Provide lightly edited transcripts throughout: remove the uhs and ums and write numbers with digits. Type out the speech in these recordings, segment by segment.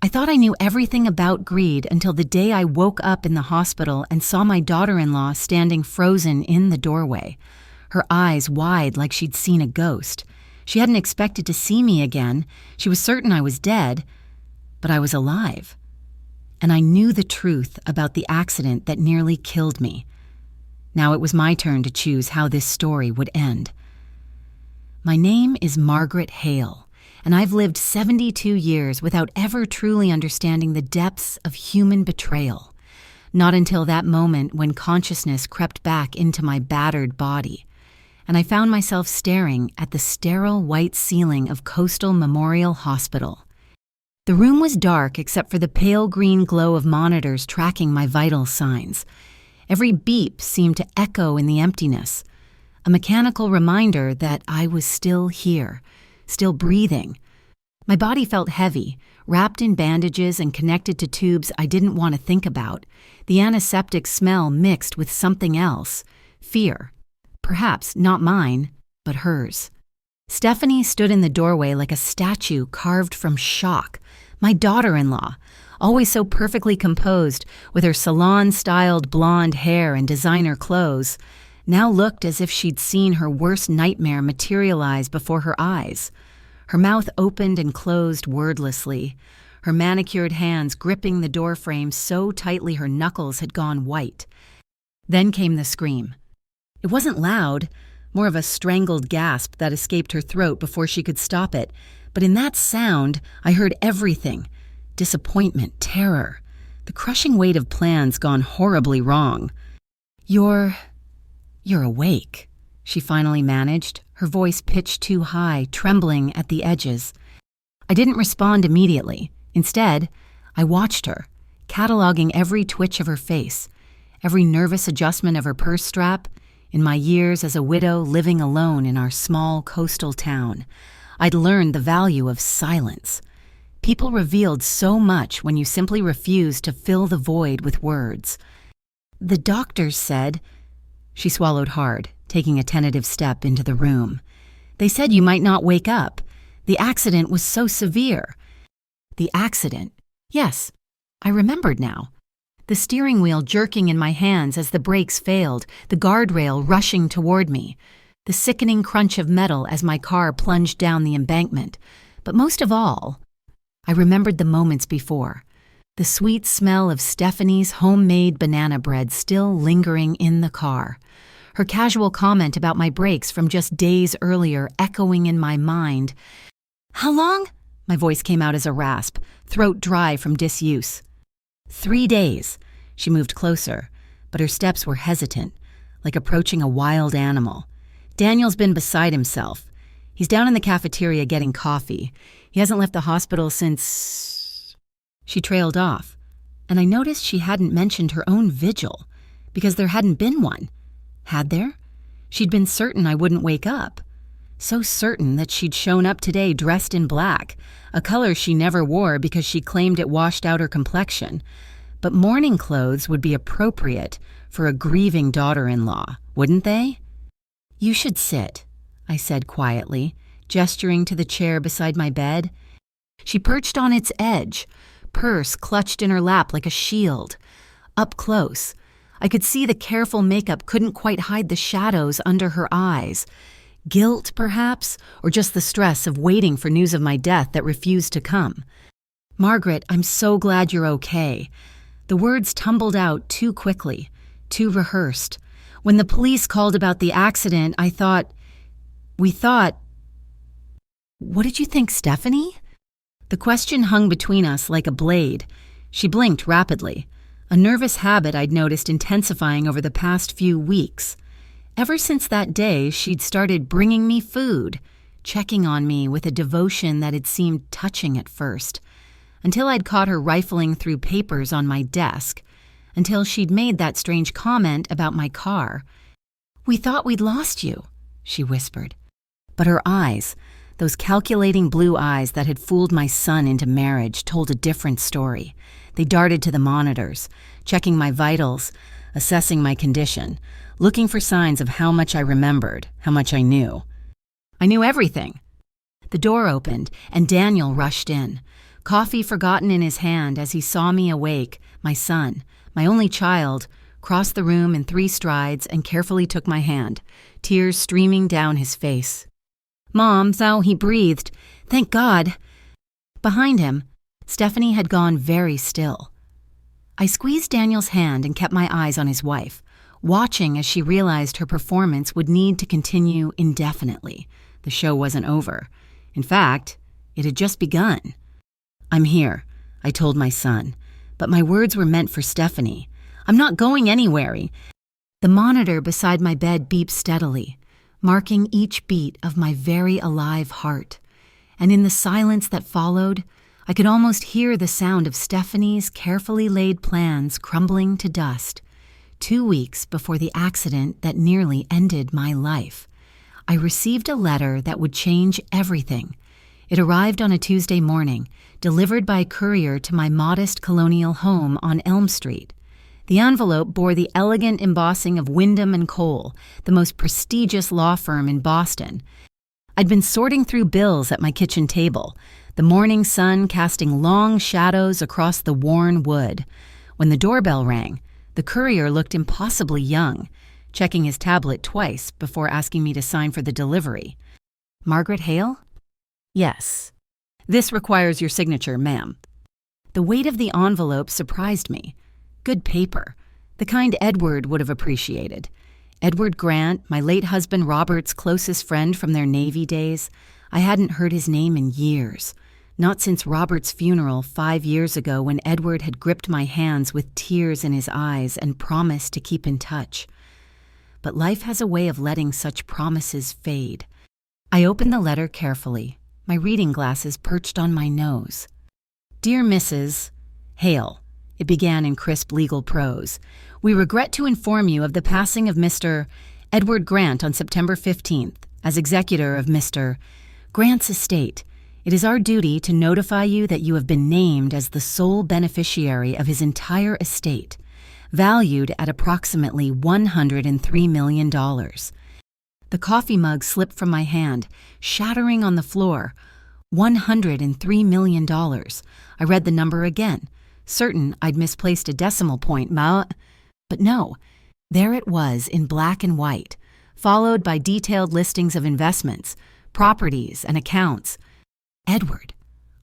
thought I knew everything about greed until the day I woke up in the hospital and saw my daughter-in-law standing frozen in the doorway, her eyes wide like she'd seen a ghost. She hadn't expected to see me again. She was certain I was dead, but I was alive. And I knew the truth about the accident that nearly killed me. Now it was my turn to choose how this story would end. My name is Margaret Hale, and I've lived 72 years without ever truly understanding the depths of human betrayal. Not until that moment when consciousness crept back into my battered body, and I found myself staring at the sterile white ceiling of Coastal Memorial Hospital. The room was dark except for the pale green glow of monitors tracking my vital signs. Every beep seemed to echo in the emptiness, a mechanical reminder that I was still here, still breathing. My body felt heavy, wrapped in bandages and connected to tubes I didn't want to think about. The antiseptic smell mixed with something else, fear. Perhaps not mine, but hers. Stephanie stood in the doorway like a statue carved from shock. My daughter-in-law, always so perfectly composed, with her salon-styled blonde hair and designer clothes, now looked as if she'd seen her worst nightmare materialize before her eyes. Her mouth opened and closed wordlessly, her manicured hands gripping the doorframe so tightly her knuckles had gone white. Then came the scream. It wasn't loud, more of a strangled gasp that escaped her throat before she could stop it, but in that sound I heard everything. Disappointment, terror, the crushing weight of plans gone horribly wrong. You're awake, she finally managed, her voice pitched too high, trembling at the edges. I didn't respond immediately. Instead, I watched her, cataloging every twitch of her face, every nervous adjustment of her purse strap. In my years as a widow living alone in our small coastal town, I'd learned the value of silence. People revealed so much when you simply refused to fill the void with words. The doctors said, she swallowed hard, taking a tentative step into the room. They said you might not wake up. The accident was so severe. The accident. Yes, I remembered now. The steering wheel jerking in my hands as the brakes failed, the guardrail rushing toward me, the sickening crunch of metal as my car plunged down the embankment. But most of all, I remembered the moments before, the sweet smell of Stephanie's homemade banana bread still lingering in the car, her casual comment about my brakes from just days earlier echoing in my mind. How long? My voice came out as a rasp, throat dry from disuse. 3 days. She moved closer, but her steps were hesitant, like approaching a wild animal. Daniel's been beside himself. He's down in the cafeteria getting coffee. He hasn't left the hospital since... She trailed off, and I noticed she hadn't mentioned her own vigil, because there hadn't been one. Had there? She'd been certain I wouldn't wake up. So certain that she'd shown up today dressed in black, a color she never wore because she claimed it washed out her complexion. But mourning clothes would be appropriate for a grieving daughter-in-law, wouldn't they? You should sit, I said quietly, gesturing to the chair beside my bed. She perched on its edge, purse clutched in her lap like a shield. Up close, I could see the careful makeup couldn't quite hide the shadows under her eyes. Guilt, perhaps, or just the stress of waiting for news of my death that refused to come. Margaret, I'm so glad you're okay. The words tumbled out too quickly, too rehearsed. When the police called about the accident, we thought... What did you think, Stephanie? The question hung between us like a blade. She blinked rapidly, a nervous habit I'd noticed intensifying over the past few weeks. Ever since that day, she'd started bringing me food, checking on me with a devotion that had seemed touching at first, until I'd caught her rifling through papers on my desk, until she'd made that strange comment about my car. We thought we'd lost you, she whispered. But her eyes, those calculating blue eyes that had fooled my son into marriage, told a different story. They darted to the monitors, checking my vitals, assessing my condition, looking for signs of how much I remembered, how much I knew. I knew everything. The door opened, and Daniel rushed in, coffee forgotten in his hand as he saw me awake, my son, my only child, crossed the room in 3 strides and carefully took my hand, tears streaming down his face. "Mom," he breathed. "Thank God." Behind him, Stephanie had gone very still. I squeezed Daniel's hand and kept my eyes on his wife, watching as she realized her performance would need to continue indefinitely. The show wasn't over. In fact, it had just begun. "I'm here," I told my son, but my words were meant for Stephanie. "I'm not going anywhere." The monitor beside my bed beeped steadily, marking each beat of my very alive heart. And in the silence that followed, I could almost hear the sound of Stephanie's carefully laid plans crumbling to dust. 2 weeks before the accident that nearly ended my life, I received a letter that would change everything. It arrived on a Tuesday morning, delivered by courier to my modest colonial home on Elm Street. The envelope bore the elegant embossing of Wyndham & Cole, the most prestigious law firm in Boston. I'd been sorting through bills at my kitchen table, the morning sun casting long shadows across the worn wood, when the doorbell rang. The courier looked impossibly young, checking his tablet twice before asking me to sign for the delivery. "Margaret Hale?" "Yes." "This requires your signature, ma'am." The weight of the envelope surprised me. Good paper, the kind Edward would have appreciated. Edward Grant, my late husband Robert's closest friend from their Navy days. I hadn't heard his name in years. Not since Robert's funeral 5 years ago, when Edward had gripped my hands with tears in his eyes and promised to keep in touch. But life has a way of letting such promises fade. I opened the letter carefully, my reading glasses perched on my nose. "Dear Mrs. Hale," it began in crisp legal prose, "we regret to inform you of the passing of Mr. Edward Grant on September 15th, as executor of Mr. Grant's estate. It is our duty to notify you that you have been named as the sole beneficiary of his entire estate, valued at approximately $103 million. The coffee mug slipped from my hand, shattering on the floor. $103 million. I read the number again, certain I'd misplaced a decimal point, but no, there it was in black and white, followed by detailed listings of investments, properties, and accounts. Edward.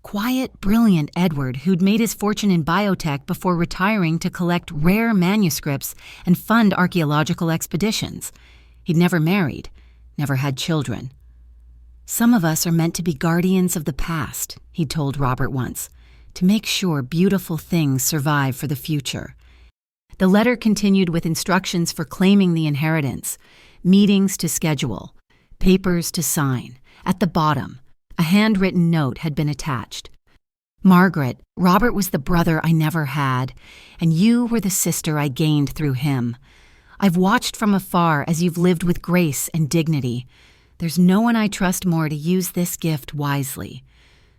Quiet, brilliant Edward, who'd made his fortune in biotech before retiring to collect rare manuscripts and fund archaeological expeditions. He'd never married, never had children. "Some of us are meant to be guardians of the past," he'd told Robert once, "to make sure beautiful things survive for the future." The letter continued with instructions for claiming the inheritance, meetings to schedule, papers to sign. At the bottom, a handwritten note had been attached. "Margaret, Robert was the brother I never had, and you were the sister I gained through him. I've watched from afar as you've lived with grace and dignity. There's no one I trust more to use this gift wisely.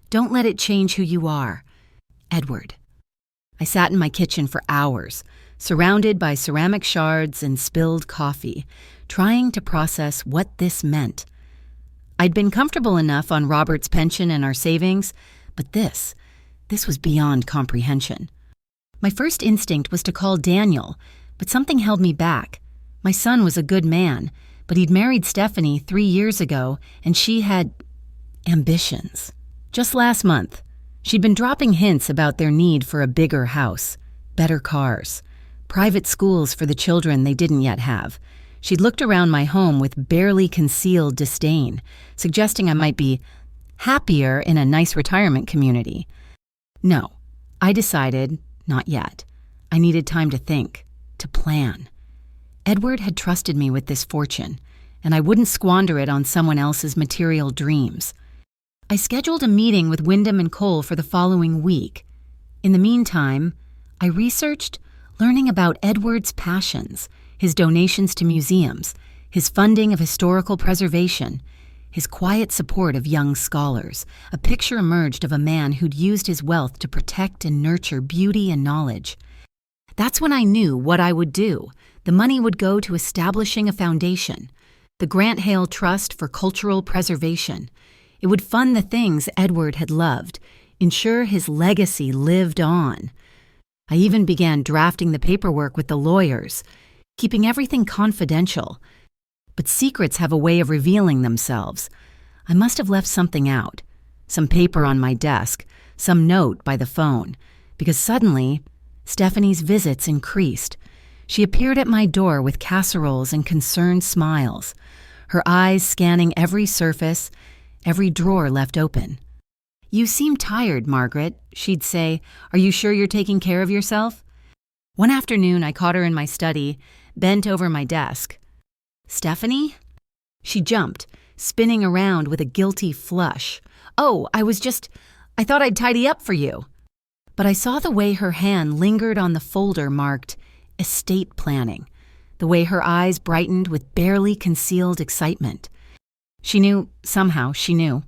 Don't let it change who you are. Edward." I sat in my kitchen for hours, surrounded by ceramic shards and spilled coffee, trying to process what this meant. I'd been comfortable enough on Robert's pension and our savings, but this was beyond comprehension. My first instinct was to call Daniel, but something held me back. My son was a good man, but he'd married Stephanie 3 years ago, and she had ambitions. Just last month, she'd been dropping hints about their need for a bigger house, better cars, private schools for the children they didn't yet have. She'd looked around my home with barely concealed disdain, suggesting I might be happier in a nice retirement community. No, I decided, not yet. I needed time to think, to plan. Edward had trusted me with this fortune, and I wouldn't squander it on someone else's material dreams. I scheduled a meeting with Wyndham & Cole for the following week. In the meantime, I researched, learning about Edward's passions, his donations to museums, his funding of historical preservation, his quiet support of young scholars. A picture emerged of a man who'd used his wealth to protect and nurture beauty and knowledge. That's when I knew what I would do. The money would go to establishing a foundation, the Grant Hale Trust for Cultural Preservation. It would fund the things Edward had loved, ensure his legacy lived on. I even began drafting the paperwork with the lawyers, keeping everything confidential. But secrets have a way of revealing themselves. I must have left something out, some paper on my desk, some note by the phone, because suddenly, Stephanie's visits increased. She appeared at my door with casseroles and concerned smiles, her eyes scanning every surface, every drawer left open. "You seem tired, Margaret," she'd say. "Are you sure you're taking care of yourself?" One afternoon, I caught her in my study, bent over my desk. "Stephanie?" She jumped, spinning around with a guilty flush. "Oh, I thought I'd tidy up for you." But I saw the way her hand lingered on the folder marked estate planning, the way her eyes brightened with barely concealed excitement. She knew, somehow she knew.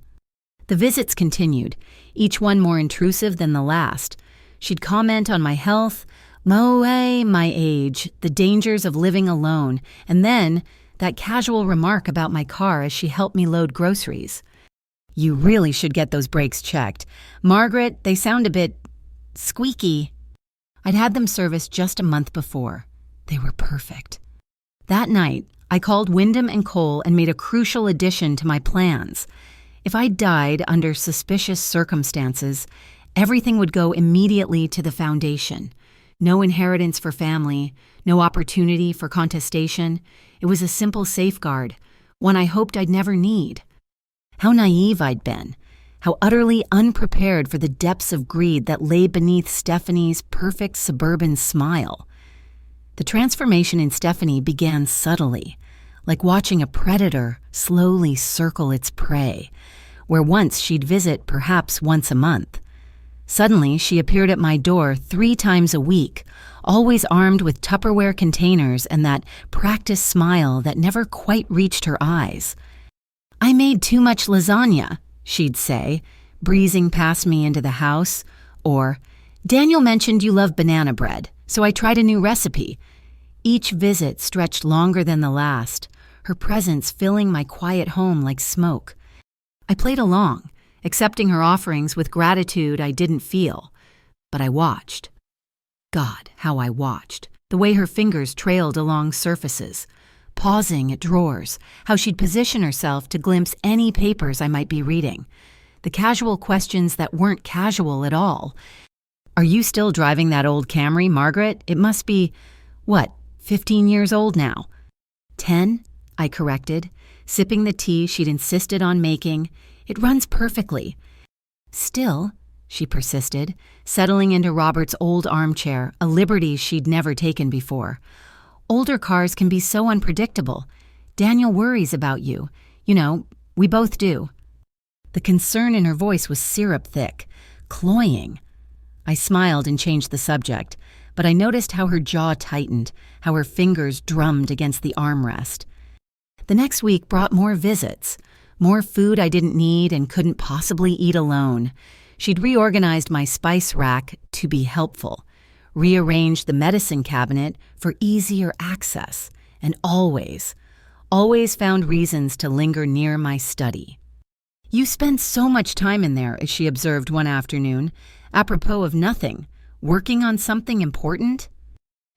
The visits continued, each one more intrusive than the last. She'd comment on my health, my age, the dangers of living alone, and then that casual remark about my car as she helped me load groceries. "You really should get those brakes checked. Margaret, they sound a bit squeaky." I'd had them serviced just a month before. They were perfect. That night, I called Wyndham and Cole and made a crucial addition to my plans. If I died under suspicious circumstances, everything would go immediately to the foundation. No inheritance for family, no opportunity for contestation. It was a simple safeguard, one I hoped I'd never need. How naive I'd been. How utterly unprepared for the depths of greed that lay beneath Stephanie's perfect suburban smile. The transformation in Stephanie began subtly, like watching a predator slowly circle its prey, where once she'd visit perhaps once a month. Suddenly, she appeared at my door 3 times a week, always armed with Tupperware containers and that practiced smile that never quite reached her eyes. "I made too much lasagna," she'd say, breezing past me into the house, or, "Daniel mentioned you love banana bread, so I tried a new recipe." Each visit stretched longer than the last, her presence filling my quiet home like smoke. I played along, accepting her offerings with gratitude I didn't feel, but I watched. God, how I watched, the way her fingers trailed along surfaces, pausing at drawers, how she'd position herself to glimpse any papers I might be reading, the casual questions that weren't casual at all. "Are you still driving that old Camry, Margaret? It must be, 15 years old now?" 10, I corrected, sipping the tea she'd insisted on making. "It runs perfectly." "Still," she persisted, settling into Robert's old armchair, a liberty she'd never taken before. "Older cars can be so unpredictable. Daniel worries about you. You know, we both do." The concern in her voice was syrup thick, cloying. I smiled and changed the subject, but I noticed how her jaw tightened, how her fingers drummed against the armrest. The next week brought more visits, more food I didn't need and couldn't possibly eat alone. She'd reorganized my spice rack to be helpful, rearranged the medicine cabinet for easier access, and always found reasons to linger near my study. "You spend so much time in there," as she observed one afternoon, apropos of nothing, working on something important.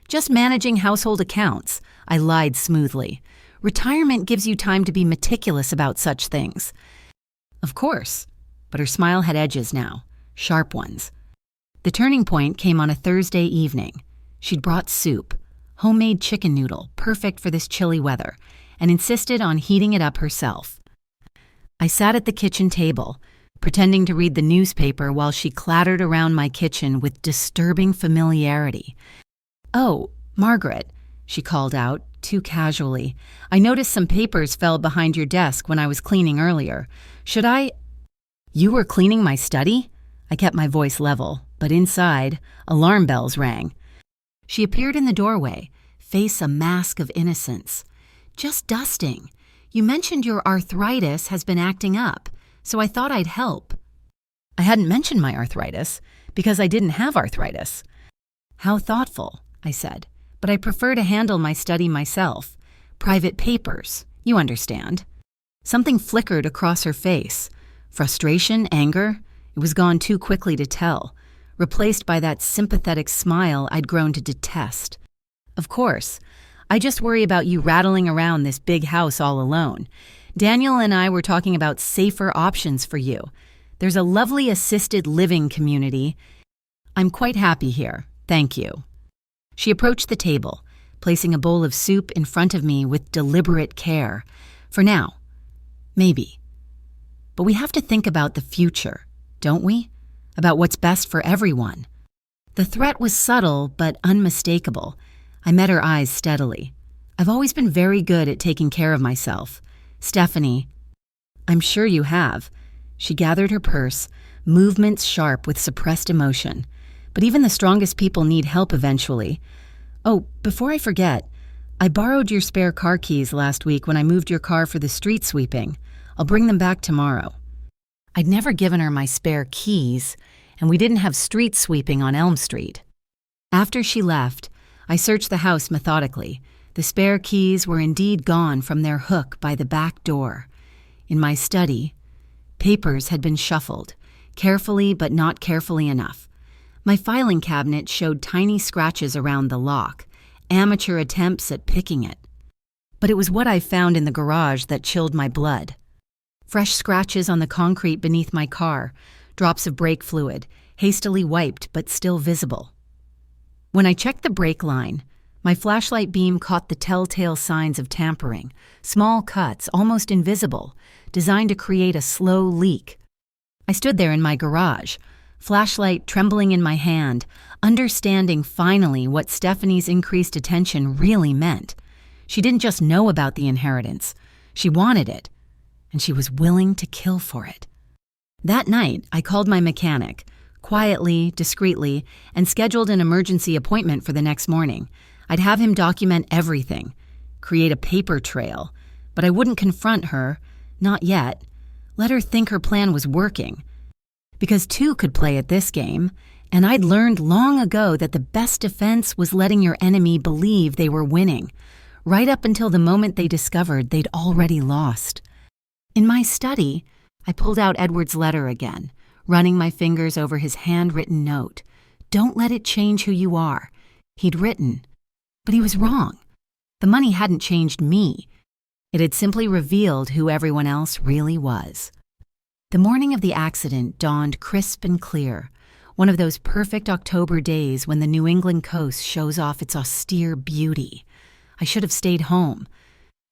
"Just managing household accounts," I lied smoothly. "Retirement gives you time to be meticulous about such things." "Of course," but her smile had edges now, sharp ones. The turning point came on a Thursday evening. She'd brought soup, homemade chicken noodle, perfect for this chilly weather, and insisted on heating it up herself. I sat at the kitchen table, pretending to read the newspaper while she clattered around my kitchen with disturbing familiarity. "Oh, Margaret," she called out, too casually, "I noticed some papers fell behind your desk when I was cleaning earlier. Should I—" "You were cleaning my study?" I kept my voice level, but inside, alarm bells rang. She appeared in the doorway, face a mask of innocence. "Just dusting. You mentioned your arthritis has been acting up, so I thought I'd help." I hadn't mentioned my arthritis, because I didn't have arthritis. "How thoughtful," I said, "but I prefer to handle my study myself. Private papers, you understand." Something flickered across her face. Frustration, anger. It was gone too quickly to tell, replaced by that sympathetic smile I'd grown to detest. Of course, I just worry about you rattling around this big house all alone. Daniel and I were talking about safer options for you. There's a lovely assisted living community. I'm quite happy here, thank you. She approached the table, placing a bowl of soup in front of me with deliberate care. For now, maybe. But we have to think about the future, don't we? About what's best for everyone. The threat was subtle but unmistakable. I met her eyes steadily. I've always been very good at taking care of myself. Stephanie, I'm sure you have. She gathered her purse, movements sharp with suppressed emotion. But even the strongest people need help eventually. Oh, before I forget, I borrowed your spare car keys last week when I moved your car for the street sweeping. I'll bring them back tomorrow. I'd never given her my spare keys, and we didn't have street sweeping on Elm Street. After she left, I searched the house methodically. The spare keys were indeed gone from their hook by the back door. In my study, papers had been shuffled, carefully but not carefully enough. My filing cabinet showed tiny scratches around the lock, amateur attempts at picking it. But it was what I found in the garage that chilled my blood. Fresh scratches on the concrete beneath my car, drops of brake fluid, hastily wiped but still visible. When I checked the brake line, my flashlight beam caught the telltale signs of tampering, small cuts, almost invisible, designed to create a slow leak. I stood there in my garage, flashlight trembling in my hand, understanding finally what Stephanie's increased attention really meant. She didn't just know about the inheritance. She wanted it, and she was willing to kill for it. That night, I called my mechanic, quietly, discreetly, and scheduled an emergency appointment for the next morning. I'd have him document everything, create a paper trail, but I wouldn't confront her, not yet. Let her think her plan was working. Because two could play at this game, and I'd learned long ago that the best defense was letting your enemy believe they were winning, right up until the moment they discovered they'd already lost. In my study, I pulled out Edward's letter again, running my fingers over his handwritten note. Don't let it change who you are. He'd written. But he was wrong. The money hadn't changed me. It had simply revealed who everyone else really was. The morning of the accident dawned crisp and clear, one of those perfect October days when the New England coast shows off its austere beauty. I should have stayed home.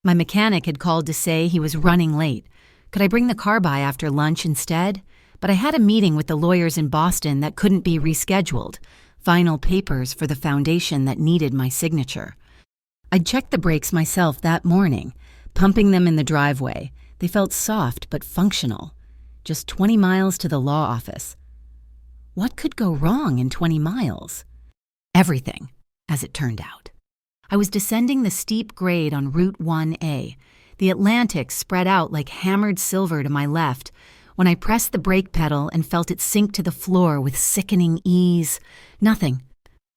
My mechanic had called to say he was running late. Could I bring the car by after lunch instead? But I had a meeting with the lawyers in Boston that couldn't be rescheduled, final papers for the foundation that needed my signature. I'd checked the brakes myself that morning, pumping them in the driveway. They felt soft but functional. Just 20 miles to the law office. What could go wrong in 20 miles? Everything, as it turned out. I was descending the steep grade on Route 1A. The Atlantic spread out like hammered silver to my left when I pressed the brake pedal and felt it sink to the floor with sickening ease. Nothing.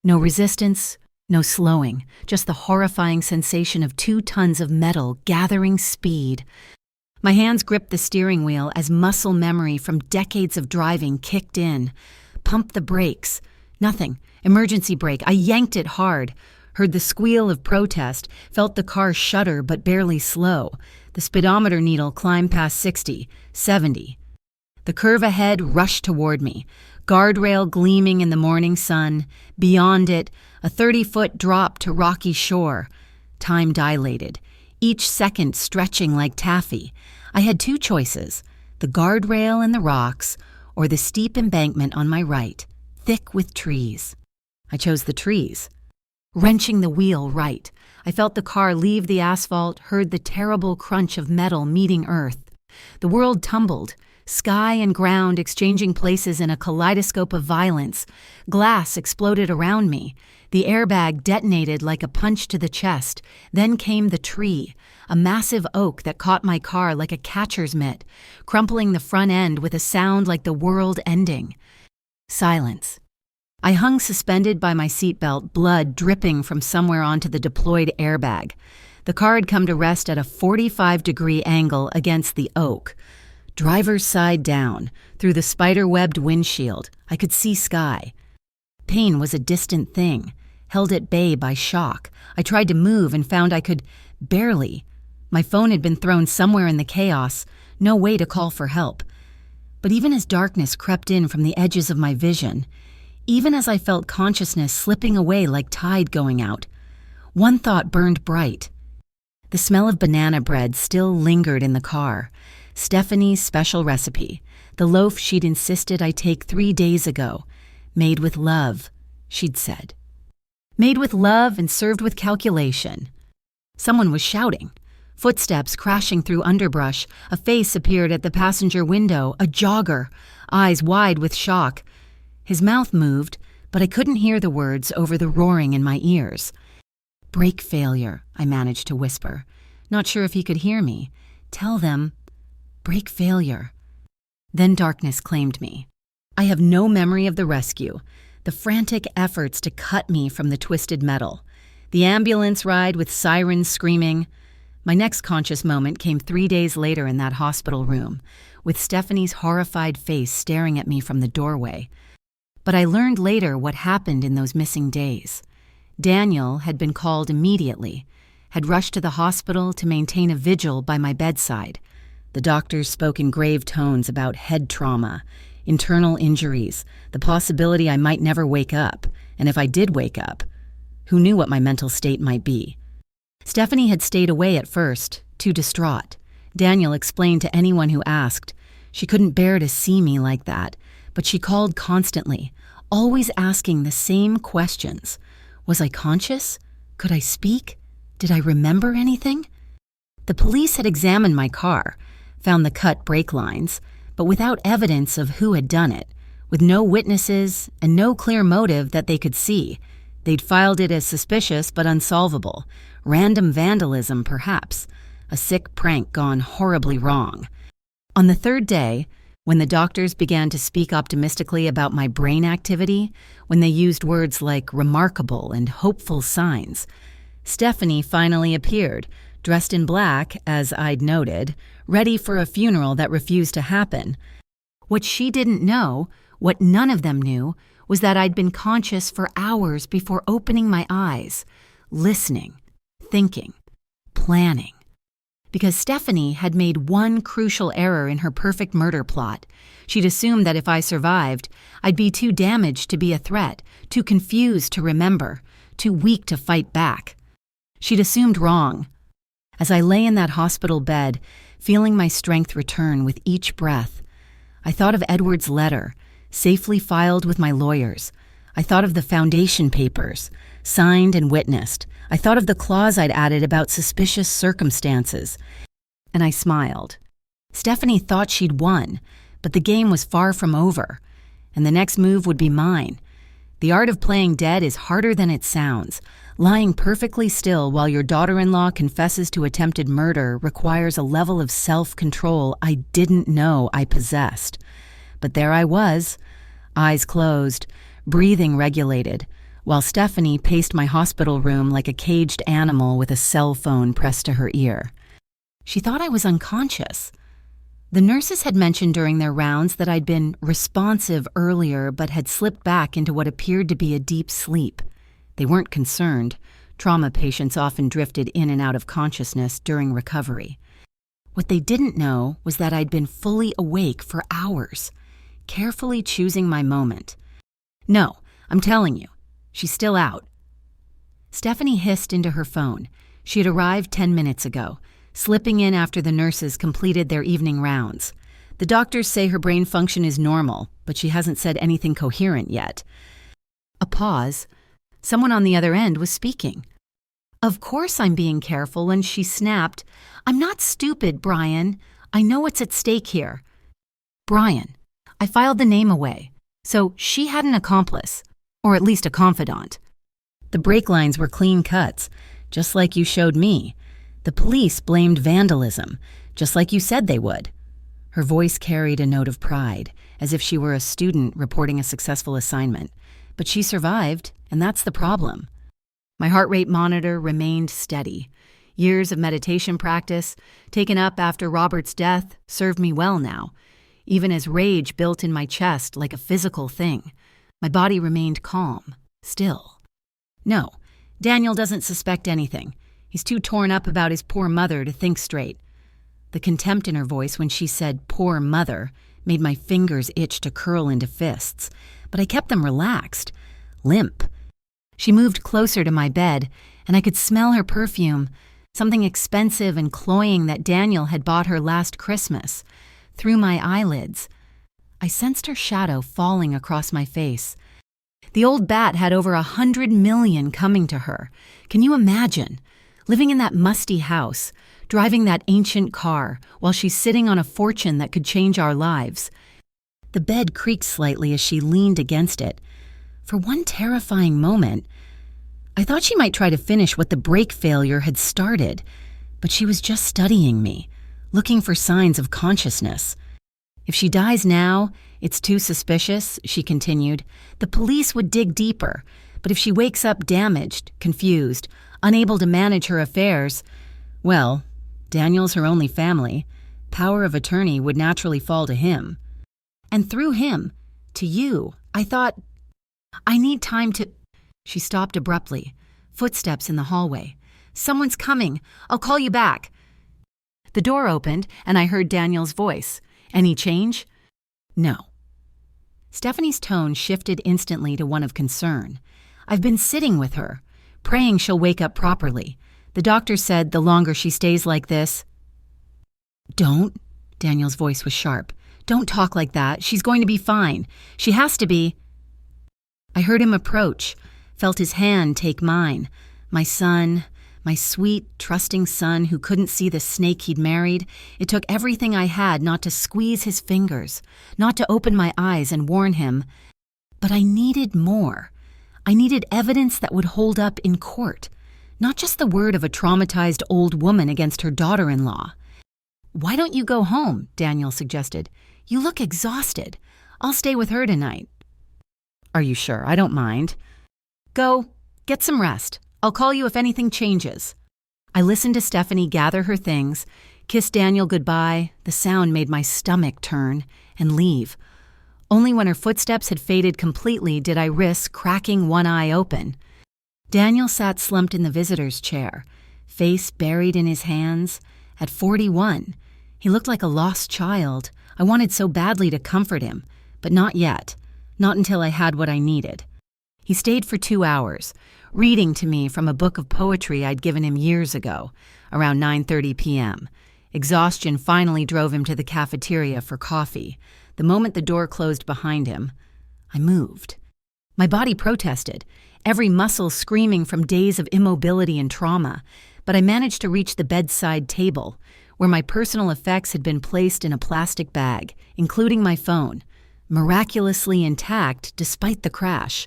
No resistance, no slowing, just the horrifying sensation of 2 tons of metal gathering speed. My hands gripped the steering wheel as muscle memory from decades of driving kicked in. Pumped the brakes. Nothing. Emergency brake. I yanked it hard. Heard the squeal of protest, felt the car shudder but barely slow. The speedometer needle climbed past 60, 70. The curve ahead rushed toward me, guardrail gleaming in the morning sun. Beyond it, a 30-foot drop to rocky shore. Time dilated, each second stretching like taffy. I had 2 choices, the guardrail and the rocks, or the steep embankment on my right, thick with trees. I chose the trees. Wrenching the wheel right, I felt the car leave the asphalt, heard the terrible crunch of metal meeting earth. The world tumbled, sky and ground exchanging places in a kaleidoscope of violence. Glass exploded around me. The airbag detonated like a punch to the chest. Then came the tree, a massive oak that caught my car like a catcher's mitt, crumpling the front end with a sound like the world ending. Silence. I hung suspended by my seatbelt, blood dripping from somewhere onto the deployed airbag. The car had come to rest at a 45-degree angle against the oak. Driver's side down, Through the spider-webbed windshield, I could see sky. Pain was a distant thing, held at bay by shock. I tried to move and found I could barely. My phone had been thrown somewhere in the chaos, no way to call for help. But even as darkness crept in from the edges of my vision, even as I felt consciousness slipping away like tide going out, one thought burned bright. The smell of banana bread still lingered in the car. Stephanie's special recipe, the loaf she'd insisted I take 3 days ago. Made with love, she'd said. Made with love and served with calculation. Someone was shouting. Footsteps crashing through underbrush. A face appeared at the passenger window, a jogger, eyes wide with shock. His mouth moved, but I couldn't hear the words over the roaring in my ears. Brake failure, I managed to whisper. Not sure if he could hear me. Tell them, brake failure. Then darkness claimed me. I have no memory of the rescue, the frantic efforts to cut me from the twisted metal, the ambulance ride with sirens screaming. My next conscious moment came 3 days later in that hospital room, with Stephanie's horrified face staring at me from the doorway. But I learned later what happened in those missing days. Daniel had been called immediately, had rushed to the hospital to maintain a vigil by my bedside. The doctors spoke in grave tones about head trauma, internal injuries, the possibility I might never wake up, and if I did wake up, who knew what my mental state might be? Stephanie had stayed away at first, too distraught. Daniel explained to anyone who asked. She couldn't bear to see me like that, but she called constantly, always asking the same questions. Was I conscious? Could I speak? Did I remember anything? The police had examined my car, found the cut brake lines, but without evidence of who had done it, with no witnesses and no clear motive that they could see. They'd filed it as suspicious but unsolvable. Random vandalism, perhaps. A sick prank gone horribly wrong. On the 3rd day, when the doctors began to speak optimistically about my brain activity, when they used words like remarkable and hopeful signs, Stephanie finally appeared, dressed in black, as I'd noted, ready for a funeral that refused to happen. What she didn't know, what none of them knew, was that I'd been conscious for hours before opening my eyes, listening, thinking, planning. Because Stephanie had made one crucial error in her perfect murder plot. She'd assumed that if I survived, I'd be too damaged to be a threat, too confused to remember, too weak to fight back. She'd assumed wrong. As I lay in that hospital bed, feeling my strength return with each breath, I thought of Edward's letter, safely filed with my lawyers. I thought of the foundation papers, signed and witnessed. I thought of the clause I'd added about suspicious circumstances. And I smiled. Stephanie thought she'd won, but the game was far from over, and the next move would be mine. The art of playing dead is harder than it sounds. Lying perfectly still while your daughter-in-law confesses to attempted murder requires a level of self-control I didn't know I possessed. But there I was, eyes closed, breathing regulated, while Stephanie paced my hospital room like a caged animal with a cell phone pressed to her ear. She thought I was unconscious. The nurses had mentioned during their rounds that I'd been responsive earlier but had slipped back into what appeared to be a deep sleep. They weren't concerned. Trauma patients often drifted in and out of consciousness during recovery. What they didn't know was that I'd been fully awake for hours, carefully choosing my moment. No, I'm telling you, she's still out. Stephanie hissed into her phone. She had arrived 10 minutes ago, slipping in after the nurses completed their evening rounds. The doctors say her brain function is normal, but she hasn't said anything coherent yet. A pause. Someone on the other end was speaking. Of course I'm being careful, and she snapped, I'm not stupid, Brian. I know what's at stake here. Brian. I filed the name away, so she had an accomplice, or at least a confidant. The brake lines were clean cuts, just like you showed me. The police blamed vandalism, just like you said they would. Her voice carried a note of pride, as if she were a student reporting a successful assignment. But she survived, and that's the problem. My heart rate monitor remained steady. Years of meditation practice, taken up after Robert's death, served me well now. even as rage built in my chest like a physical thing. My body remained calm, still. No, Daniel doesn't suspect anything. He's too torn up about his poor mother to think straight. The contempt in her voice when she said poor mother made my fingers itch to curl into fists, but I kept them relaxed, limp. She moved closer to my bed, and I could smell her perfume, something expensive and cloying that Daniel had bought her last Christmas. Through my eyelids, I sensed her shadow falling across my face. The old bat had over 100 million coming to her. Can you imagine? Living in that musty house, driving that ancient car, while she's sitting on a fortune that could change our lives. The bed creaked slightly as she leaned against it. For one terrifying moment, I thought she might try to finish what the brake failure had started, but she was just studying me, looking for signs of consciousness. If she dies now, it's too suspicious, she continued. The police would dig deeper, but if she wakes up damaged, confused, unable to manage her affairs, well, Daniel's her only family. Power of attorney would naturally fall to him. And through him, to you, I thought, I need time to... She stopped abruptly. Footsteps in the hallway. Someone's coming. I'll call you back. The door opened, and I heard Daniel's voice. Any change? No. Stephanie's tone shifted instantly to one of concern. I've been sitting with her, praying she'll wake up properly. The doctor said the longer she stays like this... Don't. Daniel's voice was sharp. Don't talk like that. She's going to be fine. She has to be. I heard him approach, felt his hand take mine. My son, my sweet, trusting son who couldn't see the snake he'd married. It took everything I had not to squeeze his fingers, not to open my eyes and warn him. But I needed more. I needed evidence that would hold up in court, not just the word of a traumatized old woman against her daughter-in-law. Why don't you go home? Daniel suggested. You look exhausted. I'll stay with her tonight. Are you sure? I don't mind. Go. Get some rest. I'll call you if anything changes. I listened to Stephanie gather her things, kiss Daniel goodbye. The sound made my stomach turn, and leave. Only when her footsteps had faded completely did I risk cracking one eye open. Daniel sat slumped in the visitor's chair, face buried in his hands. At 41, he looked like a lost child. I wanted so badly to comfort him, but not yet. Not until I had what I needed. He stayed for 2 hours, reading to me from a book of poetry I'd given him years ago, around 9:30 p.m. Exhaustion finally drove him to the cafeteria for coffee. The moment the door closed behind him, I moved. My body protested, every muscle screaming from days of immobility and trauma, but I managed to reach the bedside table, where my personal effects had been placed in a plastic bag, including my phone, miraculously intact despite the crash.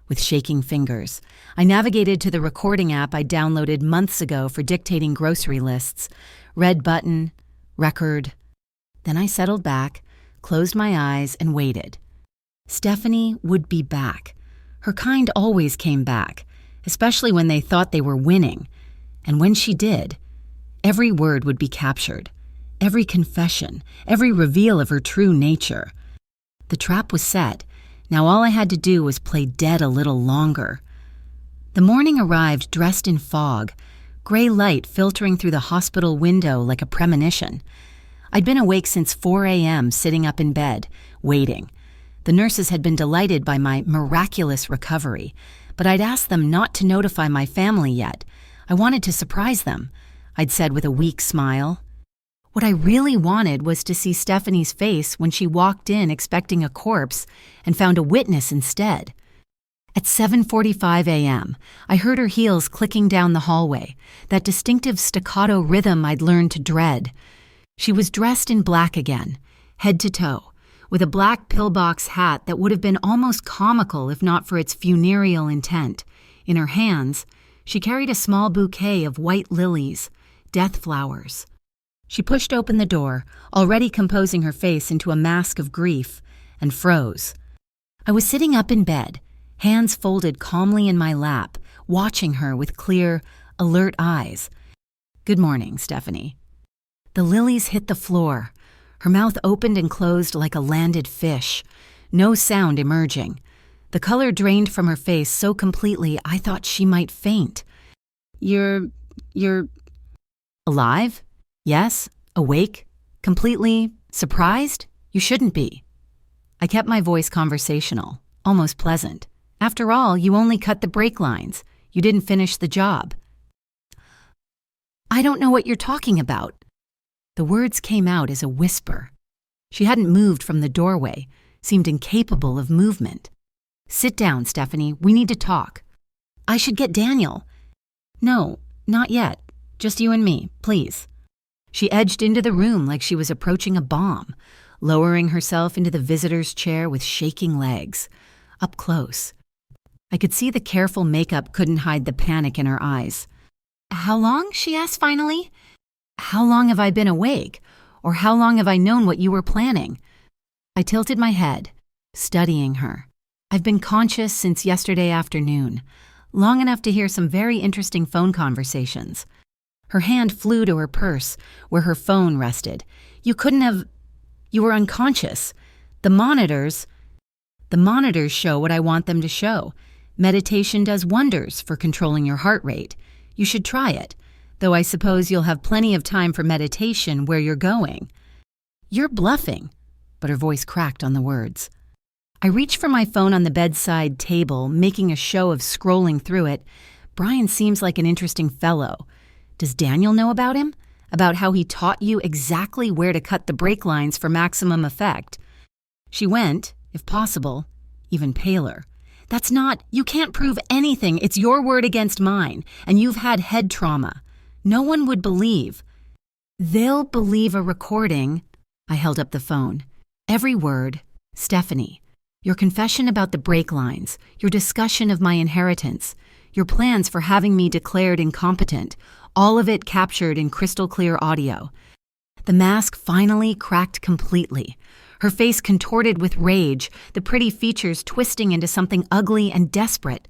With shaking fingers, I navigated to the recording app I downloaded months ago for dictating grocery lists. Red button, record. Then I settled back, closed my eyes, and waited. Stephanie would be back. Her kind always came back, especially when they thought they were winning. And when she did, every word would be captured, every confession, every reveal of her true nature. The trap was set. Now all I had to do was play dead a little longer. The morning arrived dressed in fog, gray light filtering through the hospital window like a premonition. I'd been awake since 4 a.m., sitting up in bed, waiting. The nurses had been delighted by my miraculous recovery, but I'd asked them not to notify my family yet. I wanted to surprise them, I'd said with a weak smile. What I really wanted was to see Stephanie's face when she walked in expecting a corpse and found a witness instead. At 7:45 a.m., I heard her heels clicking down the hallway, that distinctive staccato rhythm I'd learned to dread. She was dressed in black again, head to toe, with a black pillbox hat that would have been almost comical if not for its funereal intent. In her hands, she carried a small bouquet of white lilies, death flowers. She pushed open the door, already composing her face into a mask of grief, and froze. I was sitting up in bed, hands folded calmly in my lap, watching her with clear, alert eyes. "Good morning, Stephanie." The lilies hit the floor. Her mouth opened and closed like a landed fish, no sound emerging. The color drained from her face so completely I thought she might faint. You're alive? Yes? Awake? Completely surprised? You shouldn't be. I kept my voice conversational, almost pleasant. After all, you only cut the brake lines. You didn't finish the job. I don't know what you're talking about. The words came out as a whisper. She hadn't moved from the doorway, seemed incapable of movement. Sit down, Stephanie. We need to talk. I should get Daniel. No, not yet. Just you and me, please. She edged into the room like she was approaching a bomb, lowering herself into the visitor's chair with shaking legs. Up close. I could see the careful makeup couldn't hide the panic in her eyes. How long? She asked finally. How long have I been awake? Or how long have I known what you were planning? I tilted my head, studying her. I've been conscious since yesterday afternoon, long enough to hear some very interesting phone conversations. Her hand flew to her purse, where her phone rested. You were unconscious. The monitors show what I want them to show. Meditation does wonders for controlling your heart rate. You should try it, though I suppose you'll have plenty of time for meditation where you're going. You're bluffing, but her voice cracked on the words. I reached for my phone on the bedside table, making a show of scrolling through it. Brian seems like an interesting fellow. Does Daniel know about him? About how he taught you exactly where to cut the brake lines for maximum effect? She went, if possible, even paler. You can't prove anything. It's your word against mine, and you've had head trauma. No one would believe. They'll believe a recording. I held up the phone. Every word, Stephanie. Your confession about the brake lines, your discussion of my inheritance, your plans for having me declared incompetent, all of it captured in crystal clear audio. The mask finally cracked completely. Her face contorted with rage, the pretty features twisting into something ugly and desperate.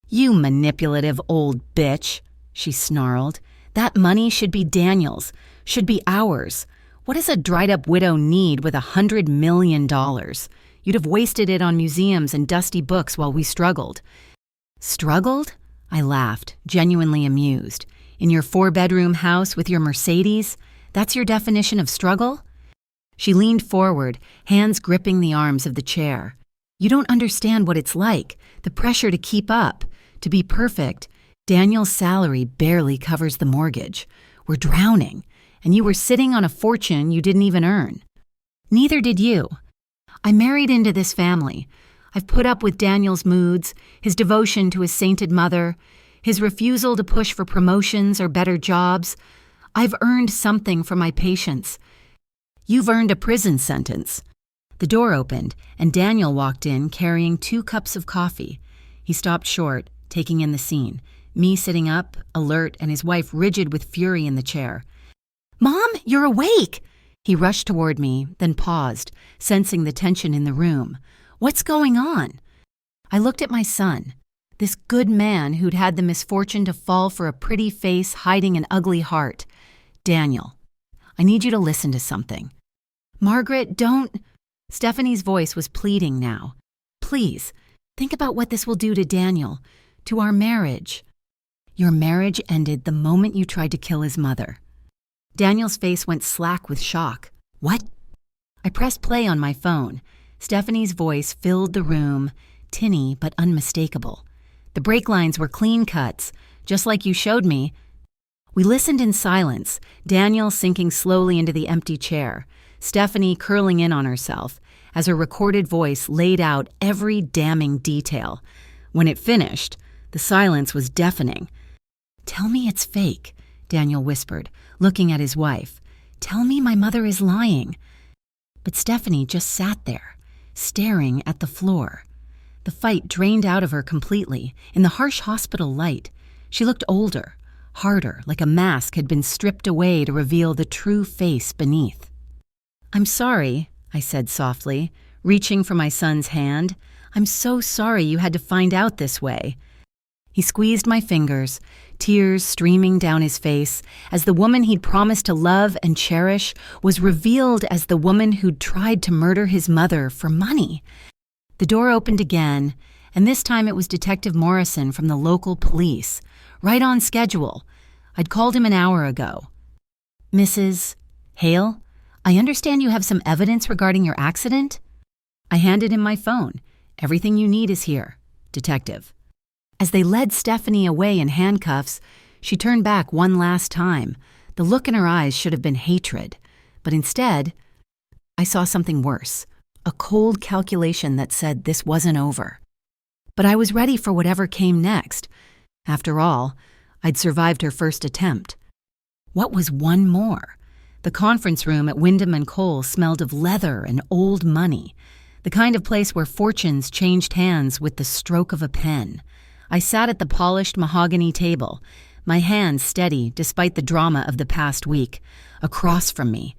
You manipulative old bitch, she snarled. That money should be Daniel's, should be ours. What does a dried-up widow need with $100 million? You'd have wasted it on museums and dusty books while we struggled. Struggled? I laughed, genuinely amused. In your 4-bedroom house with your Mercedes? That's your definition of struggle? She leaned forward, hands gripping the arms of the chair. You don't understand what it's like, the pressure to keep up, to be perfect. Daniel's salary barely covers the mortgage. We're drowning, and you were sitting on a fortune you didn't even earn. Neither did you. I married into this family. I've put up with Daniel's moods, his devotion to his sainted mother, his refusal to push for promotions or better jobs. I've earned something for my patience. You've earned a prison sentence. The door opened, and Daniel walked in carrying 2 cups of coffee. He stopped short, taking in the scene, me sitting up, alert, and his wife rigid with fury in the chair. Mom, you're awake! He rushed toward me, then paused, sensing the tension in the room. What's going on? I looked at my son, this good man who'd had the misfortune to fall for a pretty face hiding an ugly heart. Daniel, I need you to listen to something. Margaret, don't... Stephanie's voice was pleading now. Please, think about what this will do to Daniel, to our marriage. Your marriage ended the moment you tried to kill his mother. Daniel's face went slack with shock. What? I pressed play on my phone. Stephanie's voice filled the room, tinny but unmistakable. The brake lines were clean cuts, just like you showed me. We listened in silence, Daniel sinking slowly into the empty chair, Stephanie curling in on herself, as her recorded voice laid out every damning detail. When it finished, the silence was deafening. Tell me it's fake, Daniel whispered, looking at his wife. Tell me my mother is lying. But Stephanie just sat there, staring at the floor. The fight drained out of her completely. In the harsh hospital light, she looked older, harder, like a mask had been stripped away to reveal the true face beneath. I'm sorry, I said softly, reaching for my son's hand. I'm so sorry you had to find out this way. He squeezed my fingers, tears streaming down his face, as the woman he'd promised to love and cherish was revealed as the woman who'd tried to murder his mother for money. The door opened again, and this time it was Detective Morrison from the local police, right on schedule. I'd called him an hour ago. "Mrs. Hale, I understand you have some evidence regarding your accident?" I handed him my phone. "Everything you need is here, Detective." As they led Stephanie away in handcuffs, she turned back one last time. The look in her eyes should have been hatred, but instead, I saw something worse, a cold calculation that said this wasn't over. But I was ready for whatever came next. After all, I'd survived her first attempt. What was one more? The conference room at Wyndham & Cole smelled of leather and old money, the kind of place where fortunes changed hands with the stroke of a pen. I sat at the polished mahogany table, my hands steady despite the drama of the past week. Across from me,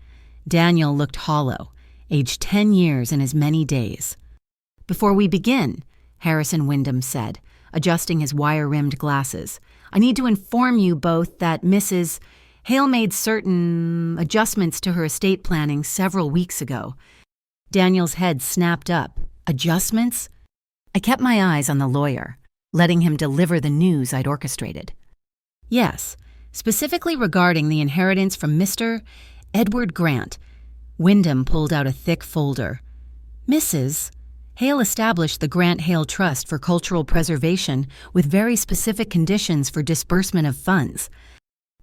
Daniel looked hollow, aged 10 years in as many days. "Before we begin," Harrison Wyndham said, adjusting his wire-rimmed glasses, "I need to inform you both that Mrs. Hale made certain adjustments to her estate planning several weeks ago." Daniel's head snapped up. "Adjustments?" I kept my eyes on the lawyer, letting him deliver the news I'd orchestrated. "Yes, specifically regarding the inheritance from Mr. Edward Grant." Wyndham pulled out a thick folder. "Mrs. Hale established the Grant Hale Trust for Cultural Preservation with very specific conditions for disbursement of funds."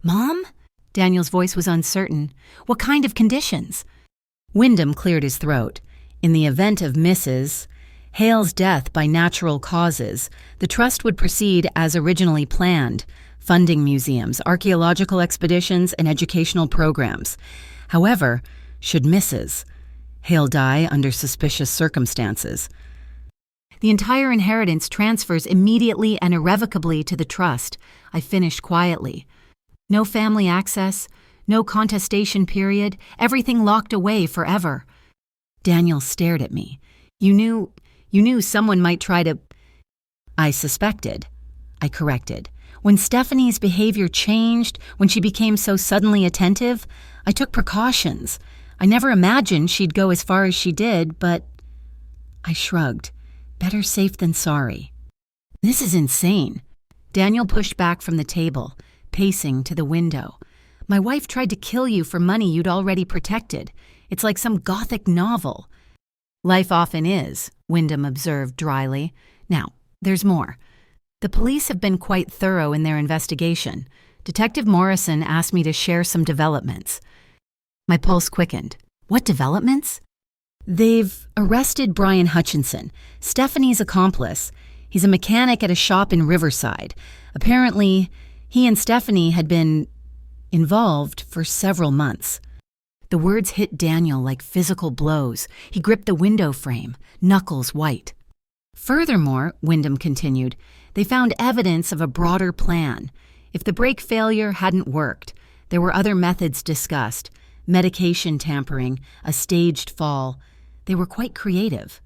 "Mom?" Daniel's voice was uncertain. "What kind of conditions?" Wyndham cleared his throat. "In the event of Mrs. Hale's death by natural causes, the trust would proceed as originally planned, funding museums, archaeological expeditions, and educational programs. However, should Mrs. Hale die under suspicious circumstances, the entire inheritance transfers immediately and irrevocably to the trust," I finished quietly. "No family access, no contestation period, everything locked away forever." Daniel stared at me. You knew someone might try to—" "I suspected," I corrected. "When Stephanie's behavior changed, when she became so suddenly attentive, I took precautions. I never imagined she'd go as far as she did, but—" I shrugged. Better safe than sorry. "This is insane." Daniel pushed back from the table, pacing to the window. "My wife tried to kill you for money you'd already protected. It's like some gothic novel." "Life often is," Wyndham observed dryly. "Now, there's more. The police have been quite thorough in their investigation. Detective Morrison asked me to share some developments." My pulse quickened. "What developments?" "They've arrested Brian Hutchinson, Stephanie's accomplice. He's a mechanic at a shop in Riverside. Apparently, he and Stephanie had been involved for several months." The words hit Daniel like physical blows. He gripped the window frame, knuckles white. "Furthermore," Wyndham continued, "they found evidence of a broader plan. If the brake failure hadn't worked, there were other methods discussed. Medication tampering, a staged fall. They were quite creative."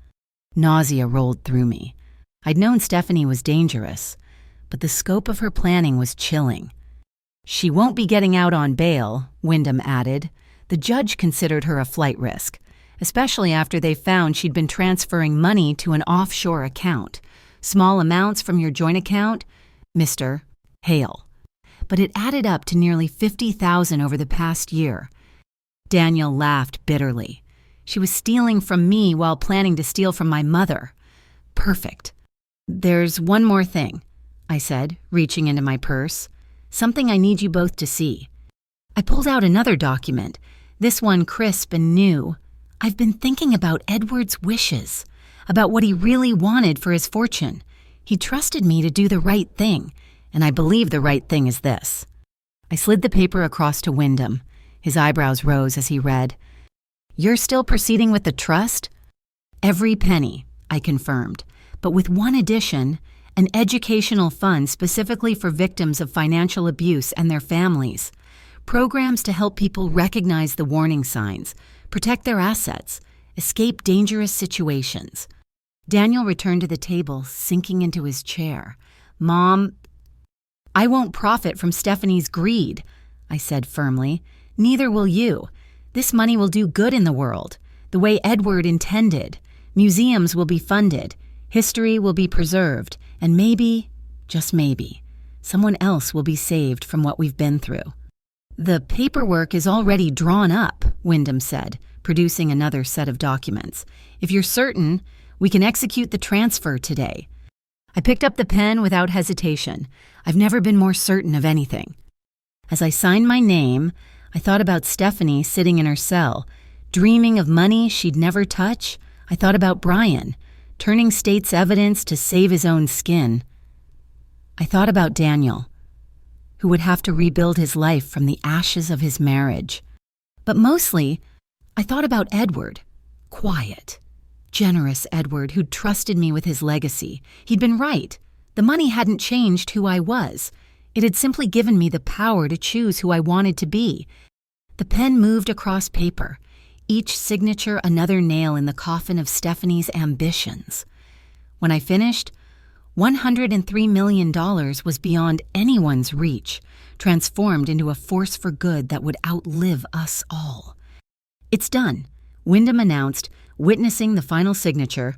Nausea rolled through me. I'd known Stephanie was dangerous, but the scope of her planning was chilling. "She won't be getting out on bail," Wyndham added. The judge considered her a flight risk, especially after they found she'd been transferring money to an offshore account. Small amounts from your joint account, Mr. Hale. But it added up to nearly $50,000 over the past year. Daniel laughed bitterly. She was stealing from me while planning to steal from my mother. Perfect. "There's one more thing," I said, reaching into my purse. "Something I need you both to see." I pulled out another document, this one crisp and new. "I've been thinking about Edward's wishes, about what he really wanted for his fortune. He trusted me to do the right thing, and I believe the right thing is this." I slid the paper across to Wyndham. His eyebrows rose as he read. "You're still proceeding with the trust?" "Every penny," I confirmed, "but with one addition, an educational fund specifically for victims of financial abuse and their families. Programs to help people recognize the warning signs, protect their assets, escape dangerous situations." Daniel returned to the table, sinking into his chair. Mom, I won't profit from Stephanie's greed, I said firmly. Neither will you. This money will do good in the world, the way Edward intended. Museums will be funded, history will be preserved, and maybe, just maybe, someone else will be saved from what we've been through. The paperwork is already drawn up, Wyndham said, producing another set of documents. If you're certain, we can execute the transfer today. I picked up the pen without hesitation. I've never been more certain of anything. As I signed my name, I thought about Stephanie sitting in her cell, dreaming of money she'd never touch. I thought about Brian, turning state's evidence to save his own skin. I thought about Daniel, who would have to rebuild his life from the ashes of his marriage. But mostly, I thought about Edward, quiet, generous Edward who'd trusted me with his legacy. He'd been right. The money hadn't changed who I was. It had simply given me the power to choose who I wanted to be. The pen moved across paper, each signature another nail in the coffin of Stephanie's ambitions. When I finished, $103 million was beyond anyone's reach, transformed into a force for good that would outlive us all. It's done, Wyndham announced, witnessing the final signature.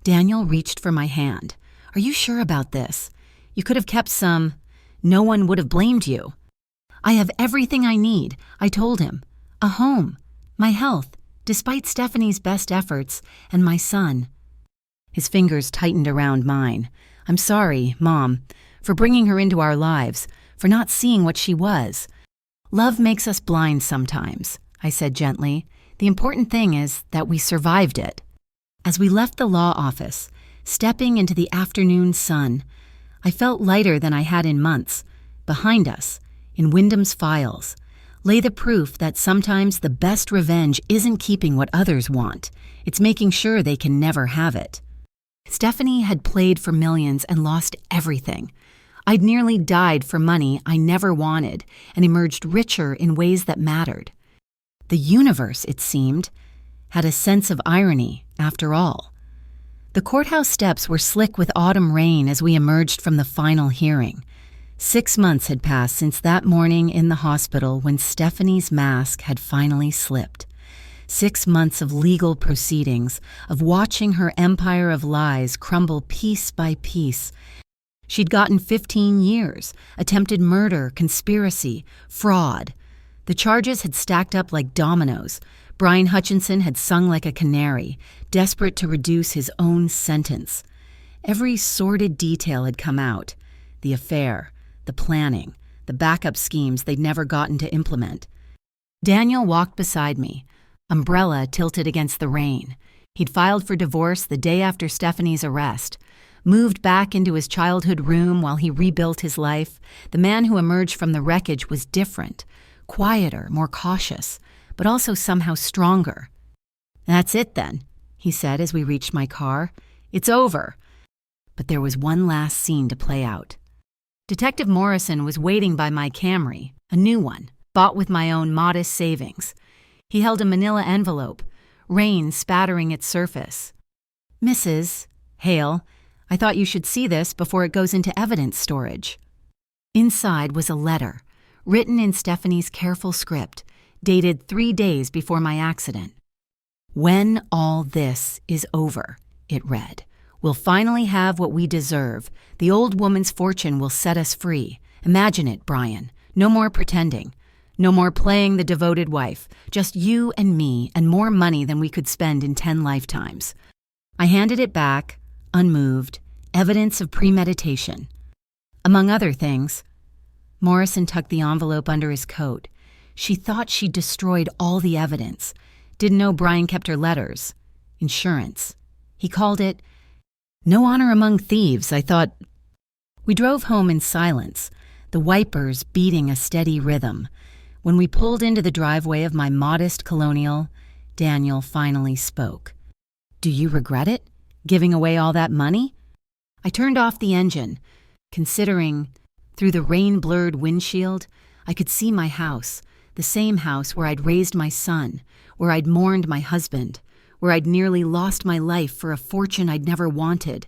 Daniel reached for my hand. Are you sure about this? You could have kept some. No one would have blamed you. I have everything I need, I told him. A home, my health, despite Stephanie's best efforts, and my son. His fingers tightened around mine. I'm sorry, Mom, for bringing her into our lives, for not seeing what she was. Love makes us blind sometimes, I said gently. The important thing is that we survived it. As we left the law office, stepping into the afternoon sun, I felt lighter than I had in months. Behind us, in Wyndham's files, lay the proof that sometimes the best revenge isn't keeping what others want. It's making sure they can never have it. Stephanie had played for millions and lost everything. I'd nearly died for money I never wanted and emerged richer in ways that mattered. The universe, it seemed, had a sense of irony after all. The courthouse steps were slick with autumn rain as we emerged from the final hearing. 6 months had passed since that morning in the hospital when Stephanie's mask had finally slipped. 6 months of legal proceedings, of watching her empire of lies crumble piece by piece. She'd gotten 15 years, attempted murder, conspiracy, fraud. The charges had stacked up like dominoes. Brian Hutchinson had sung like a canary, desperate to reduce his own sentence. Every sordid detail had come out. The affair, the planning, the backup schemes they'd never gotten to implement. Daniel walked beside me, umbrella tilted against the rain. He'd filed for divorce the day after Stephanie's arrest, moved back into his childhood room while he rebuilt his life. The man who emerged from the wreckage was different, quieter, more cautious, but also somehow stronger. That's it then, he said as we reached my car. It's over. But there was one last scene to play out. Detective Morrison was waiting by my Camry, a new one, bought with my own modest savings. He held a manila envelope, rain spattering its surface. Mrs. Hale, I thought you should see this before it goes into evidence storage. Inside was a letter, written in Stephanie's careful script, dated 3 days before my accident. When all this is over, it read, we'll finally have what we deserve. The old woman's fortune will set us free. Imagine it, Brian. No more pretending. No more playing the devoted wife. Just you and me and more money than we could spend in 10 lifetimes. I handed it back, unmoved, evidence of premeditation. Among other things, Morrison tucked the envelope under his coat. She thought she'd destroyed all the evidence. Didn't know Brian kept her letters. Insurance. He called it no honor among thieves, I thought. We drove home in silence, the wipers beating a steady rhythm. When we pulled into the driveway of my modest colonial, Daniel finally spoke. Do you regret it? Giving away all that money? I turned off the engine, considering, through the rain-blurred windshield, I could see my house, the same house where I'd raised my son, where I'd mourned my husband, where I'd nearly lost my life for a fortune I'd never wanted.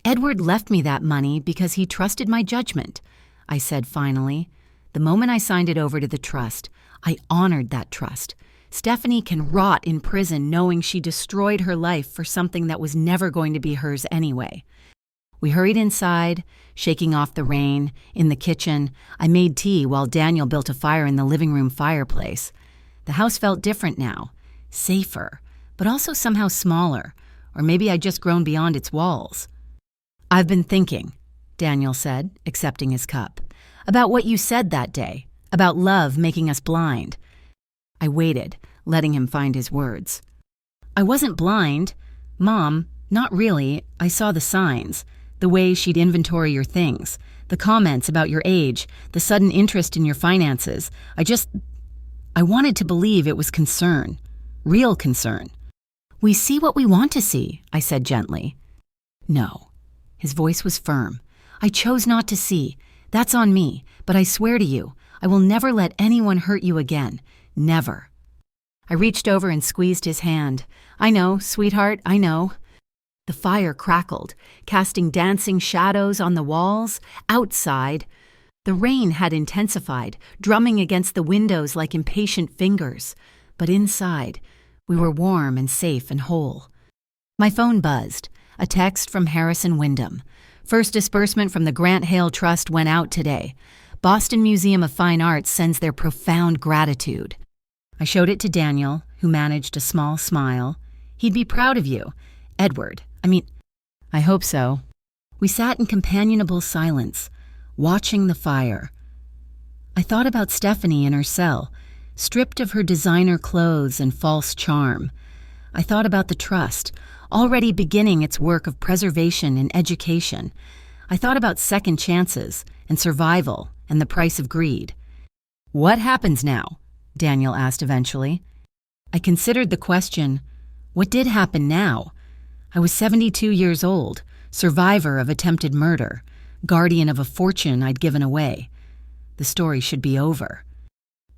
Edward left me that money because he trusted my judgment, I said finally. The moment I signed it over to the trust, I honored that trust. Stephanie can rot in prison knowing she destroyed her life for something that was never going to be hers anyway. We hurried inside, shaking off the rain. In the kitchen, I made tea while Daniel built a fire in the living room fireplace. The house felt different now, safer, but also somehow smaller, or maybe I'd just grown beyond its walls. "I've been thinking," Daniel said, accepting his cup, "about what you said that day, about love making us blind." I waited, letting him find his words. "I wasn't blind. Mom, not really. I saw the signs, the way she'd inventory your things, the comments about your age, the sudden interest in your finances. I wanted to believe it was concern, real concern." "We see what we want to see," I said gently. "No." His voice was firm. "I chose not to see. That's on me, but I swear to you, I will never let anyone hurt you again. Never." I reached over and squeezed his hand. "I know, sweetheart, I know." The fire crackled, casting dancing shadows on the walls. Outside, the rain had intensified, drumming against the windows like impatient fingers. But inside, we were warm and safe and whole. My phone buzzed. A text from Harrison Wyndham. "First disbursement from the Grant Hale Trust went out today. Boston Museum of Fine Arts sends their profound gratitude." I showed it to Daniel, who managed a small smile. "He'd be proud of you. Edward. I hope so." We sat in companionable silence, watching the fire. I thought about Stephanie in her cell, stripped of her designer clothes and false charm. I thought about the trust, already beginning its work of preservation and education. I thought about second chances and survival and the price of greed. "What happens now?" Daniel asked eventually. I considered the question, what did happen now? I was 72 years old, survivor of attempted murder, guardian of a fortune I'd given away. The story should be over.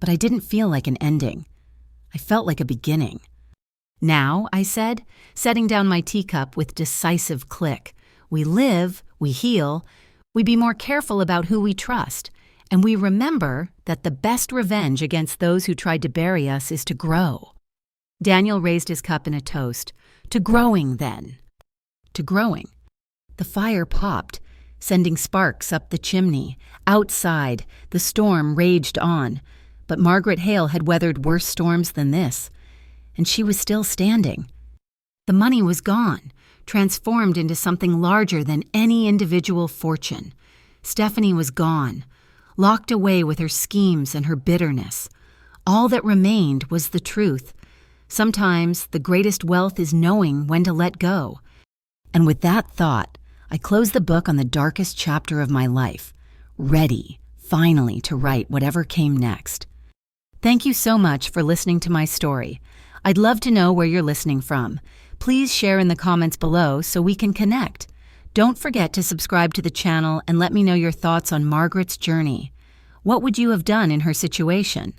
But I didn't feel like an ending. I felt like a beginning. "Now," I said, setting down my teacup with decisive click, "we live, we heal, we be more careful about who we trust, and we remember that the best revenge against those who tried to bury us is to grow." Daniel raised his cup in a toast. "To growing, then." To growing. The fire popped, sending sparks up the chimney. Outside, the storm raged on, but Margaret Hale had weathered worse storms than this, and she was still standing. The money was gone, transformed into something larger than any individual fortune. Stephanie was gone, locked away with her schemes and her bitterness. All that remained was the truth. Sometimes the greatest wealth is knowing when to let go. And with that thought, I closed the book on the darkest chapter of my life, ready, finally, to write whatever came next. Thank you so much for listening to my story. I'd love to know where you're listening from. Please share in the comments below so we can connect. Don't forget to subscribe to the channel and let me know your thoughts on Margaret's journey. What would you have done in her situation?